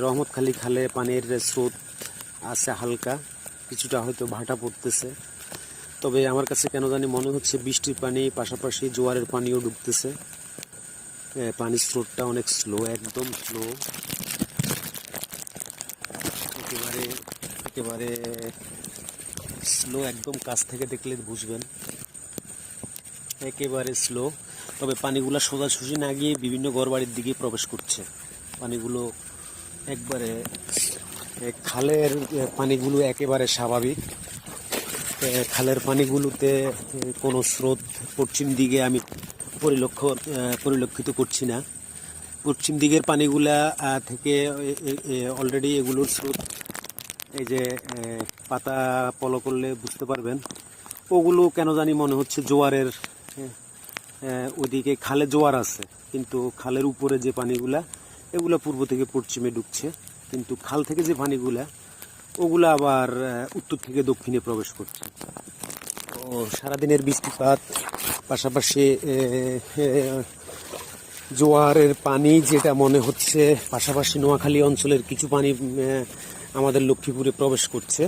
রহমতখালী খালে পানির স্রোত আছে হালকা, কিছুটা হয়তো ভাটা পড়তেছে। তবে আমার কাছে কেন জানি মনে হচ্ছে বৃষ্টির পানি পাশাপাশি জোয়ারের পানিও ঢুকতেছে। পানির স্রোতটা অনেক স্লো, একদম স্লো, একেবারে একেবারে স্লো, একদম কাছ থেকে দেখলে বুঝবেন একেবারে স্লো। তবে পানিগুলো সোজাসুজি না গিয়ে বিভিন্ন ঘরবাড়ির দিকে প্রবেশ করছে। পানিগুলো একবারে খালের পানিগুলো একেবারে স্বাভাবিক। খালের পানিগুলোতে কোনো স্রোত পশ্চিম দিকে আমি পরিলক্ষিত করছি না। পশ্চিম দিকের পানিগুলা থেকে অলরেডি এগুলোর স্রোত, এই যে পাতা ফলো করলে বুঝতে পারবেন, ওগুলো কেন জানি মনে হচ্ছে জোয়ারের, ওদিকে খালে জোয়ার আছে কিন্তু খালের উপরে যে পানিগুলা এগুলা পূর্ব থেকে পশ্চিমে ঢুকছে, কিন্তু খাল থেকে যে পানিগুলা ওগুলা আবার উত্তর থেকে দক্ষিণে প্রবেশ করছে। তো সারাদিনের বৃষ্টিপাত পাশাপাশি জোয়ারের পানি যেটা মনে হচ্ছে, পাশাপাশি নোয়াখালী অঞ্চলের কিছু পানি আমাদের লক্ষ্মীপুরে প্রবেশ করছে,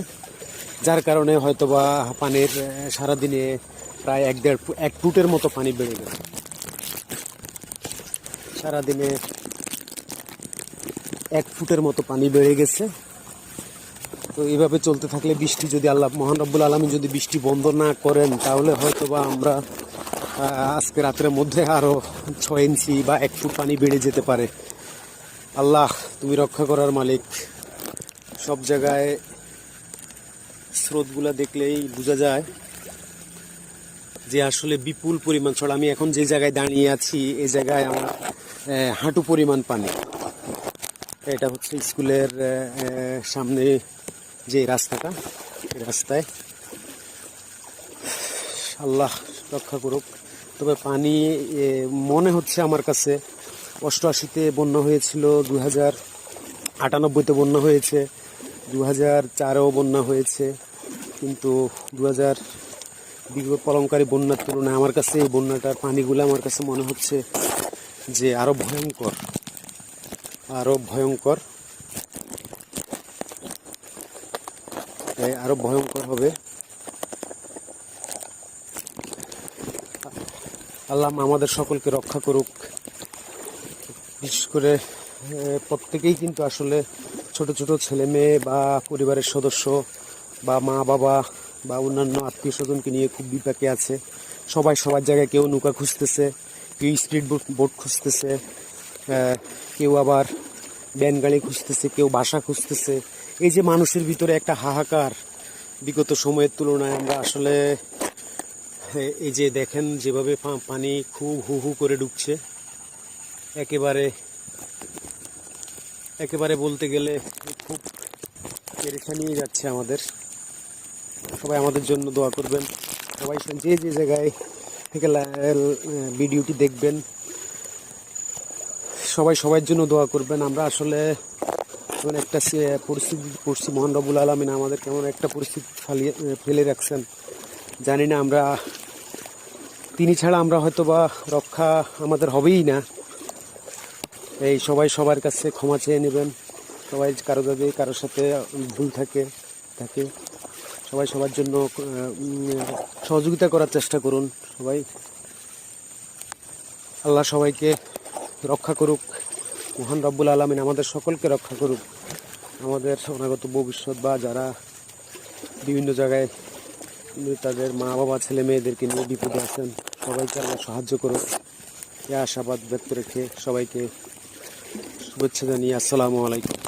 যার কারণে হয়তোবা পানির সারাদিনে প্রায় 1 ফুটের মতো পানি বেড়ে গেছে। সারাদিনে 1 ফুটের মতো পানি বেড়ে গেছে। তো এইভাবে চলতে থাকলে, বৃষ্টি যদি আল্লাহ মহান রব্বুল আলামিন যদি বৃষ্টি বন্ধ না করেন, তাহলে হয়তোবা আমরা আজকে রাতের মধ্যে আরো 6 ইঞ্চি বা 1 ফুট পানি বেড়ে যেতে পারে। আল্লাহ তুমি রক্ষা করার মালিক। সব জায়গায় স্রোতগুলা দেখলেই বোঝা যায় যে আসলে বিপুল পরিমাণ ছড়া। আমি এখন যে জায়গায় দাঁড়িয়ে আছি এই জায়গায় আমার হাঁটু পরিমাণ পানি। এটা হচ্ছে স্কুলের সামনে যে রাস্তাটা, এই রাস্তায় আল্লাহ রক্ষা করুক। তবে পানি মনে হচ্ছে আমার কাছে 88-তে বন্যা হয়েছিল, 2098-তে বন্যা হয়েছে, 2004-এও বন্যা হয়েছে, কিন্তু 2000 বিগত প্রলয়ঙ্কারী বন্যার তুলনায় আমার কাছে এই বন্যাটার পানিগুলো আমার কাছে মনে হচ্ছে যে আরো ভয়ঙ্কর, আরো ভয়ঙ্কর, আরো ভয়ঙ্কর হবে। আল্লাহ আমাদের সকলকে রক্ষা করুক। বিশেষ করে প্রত্যেকেই কিন্তু আসলে ছোট ছোট ছেলে মেয়ে বা পরিবারের সদস্য বা মা বাবা বা অন্যান্য আত্মীয় স্বজনকে নিয়ে খুব বিপাকে আছে। সবাই সবার জায়গায়, কেউ নৌকা খুঁজতেছে, কেউ স্পিড বোট খুঁজতেছে, কেউ আবার ভ্যান গাড়ি খুঁজতেছে, কেউ বাসা খুঁজতেছে। এই যে মানুষের ভিতরে একটা হাহাকার, বিগত সময়ের তুলনায় আমরা আসলে এই যে দেখেন যেভাবে পানি খুব হু হু করে ঢুকছে, একেবারে একেবারে বলতে গেলে খুব পেরেশানি যাচ্ছে আমাদের। সবাই আমাদের জন্য দোয়া করবেন। সবাই যে যে জায়গায় থেকে ভিডিওটি দেখবেন, সবাই সবার জন্য দোয়া করবেন। আমরা আসলে এমন একটা পরিস্থিতি পড়ছি, মহান রব্বুল আলামিন আমাদের কেমন একটা পরিস্থিতি ফেলে রাখছেন জানি না। আমরা তিনি ছাড়া আমরা হয়তোবা রক্ষা আমাদের হবেই না। এই সবাই সবার কাছে ক্ষমা চেয়ে নেবেন। সবাই কারো যদি কারোর সাথে ভুল থাকে সবাই সবার জন্য সহযোগিতা করার চেষ্টা করুন। সবাই, আল্লাহ সবাইকে রক্ষা করুক। মহান রব্বুল আলামিন আমাদের সকলকে রক্ষা করুক। আমাদের অনাগত ভবিষ্যৎ বা যারা বিভিন্ন জায়গায় তাদের মা বাবা ছেলে মেয়েদেরকে নিয়ে বিপদে আছেন, সবাইকে আল্লাহ সাহায্য করুক। এই আশাবাদ ব্যক্ত রেখে সবাইকে শুভেচ্ছা জানিয়ে আসসালামু আলাইকুম।